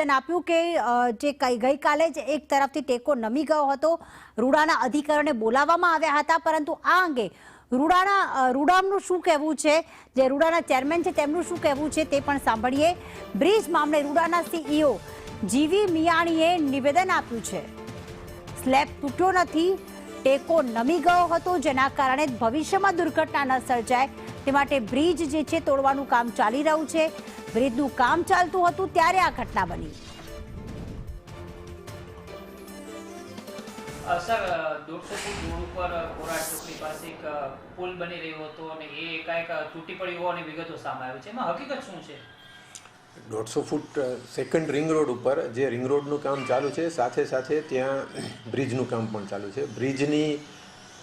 નિવેદન આપ્યું કે જે ગઈકાલે જ એક તરફથી ટેકો નમી ગયો હતો, રૂડાના અધિકારીઓને બોલાવવામાં આવ્યા હતા, પરંતુ આ અંગે રૂડાનું શું કહેવું છે, જે રૂડાના ચેરમેન છે તેમનું શું કહેવું છે તે પણ સાંભળીએ. બ્રિજ મામલે રૂડાના સીઈઓ જીવી મિયાણીએ નિવેદન આપ્યું છે. સ્લેબ તૂટ્યો નથી, ટેકો નમી ગયો હતો, જેના કારણે ભવિષ્યમાં દુર્ઘટના ન સર્જાય તે માટે બ્રિજ જે છે તોડવાનું કામ ચાલી રહ્યું છે. બ્રિજનું કામ ચાલતું હતું ત્યારે આ ઘટના બની. સર, 150 ફૂટ રોડ ઉપર કોરાટ ચોકડી પાસે એક પુલ બની રહ્યો હતો અને એ એકાએક તૂટી પડ્યો હોવાની વિગતો સામે આવી છે. એમાં હકીકત શું છે? 150 ફૂટ સેકન્ડ રિંગ રોડ ઉપર જે રિંગ રોડનું કામ ચાલુ છે, સાથે સાથે ત્યાં બ્રિજનું કામ પણ ચાલુ છે. બ્રિજની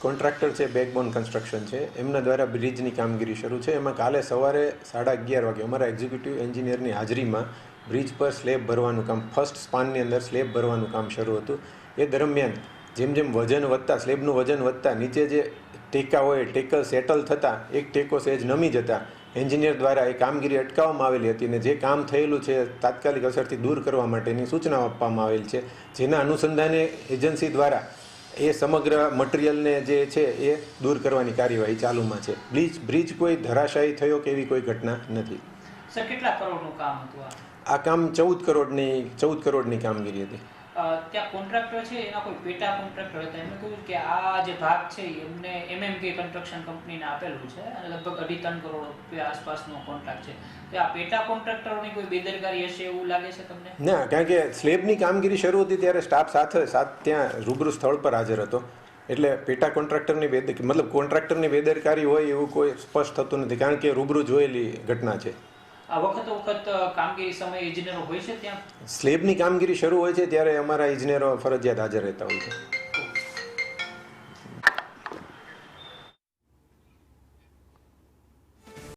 કોન્ટ્રાક્ટર છે બેકબોન કન્સ્ટ્રક્શન છે, એમના દ્વારા બ્રિજની કામગીરી શરૂ છે. એમાં કાલે સવારે 11:30 વાગે અમારા એક્ઝિક્યુટિવ એન્જિનિયરની હાજરીમાં બ્રિજ પર સ્લેબ ભરવાનું કામ, ફર્સ્ટ સ્પાનની અંદર સ્લેબ ભરવાનું કામ શરૂ હતું. એ દરમિયાન જેમ જેમ વજન વધતા, સ્લેબનું વજન વધતા, નીચે જે ટેકા હોય ટેકલ સેટલ થતાં એક ટેકો સહેજ નમી જતા એન્જિનિયર દ્વારા એ કામગીરી અટકાવવામાં આવેલી હતી અને જે કામ થયેલું છે તાત્કાલિક અસરથી દૂર કરવા માટેની સૂચનાઓ આપવામાં આવેલ છે. જેના અનુસંધાને એજન્સી દ્વારા એ સમગ્ર મટીરિયલને જે છે એ દૂર કરવાની કાર્યવાહી ચાલુમાં છે. બ્રિજ કોઈ ધરાશાયી થયો કે એવી કોઈ ઘટના નથી. સર, કેટલા કરોડનું કામ હતું આ કામ 14 કરોડની કામગીરી હતી. ત્યાં કોન્ટ્રાક્ટર છે એના કોઈ પેટા કોન્ટ્રાક્ટર હતા, એમને કહ્યું કે આ જે ભાગ છે એમને MMK કન્સ્ટ્રક્શન કંપનીને આપેલું છે અને લગભગ 2.5-3 કરોડ રૂપિયા આસપાસનો કોન્ટ્રાક્ટ છે. તો આ પેટા કોન્ટ્રાક્ટરોની કોઈ બેદરકારી હશે એવું લાગે છે તમને? ના, કારણ કે સ્લેબની કામગીરી શરૂ હતી ત્યારે સ્ટાફ સાથે ત્યાં રૂબરૂ સ્થળ પર હાજર હતો, એટલે પેટા કોન્ટ્રાક્ટરની મતલબ કોન્ટ્રાક્ટરની બેદરકારી હોય એવું કોઈ સ્પષ્ટ થતું નથી, કારણ કે રૂબરૂ જોયેલી ઘટના છે. આ વખત કામગીરી સમયે ઇજનેરો હોય છે ત્યાં? સ્લેબની કામગીરી શરૂ હોય છે ત્યારે અમારા ઇજનેરો ફરજિયાત હાજર રહેતા હોય છે.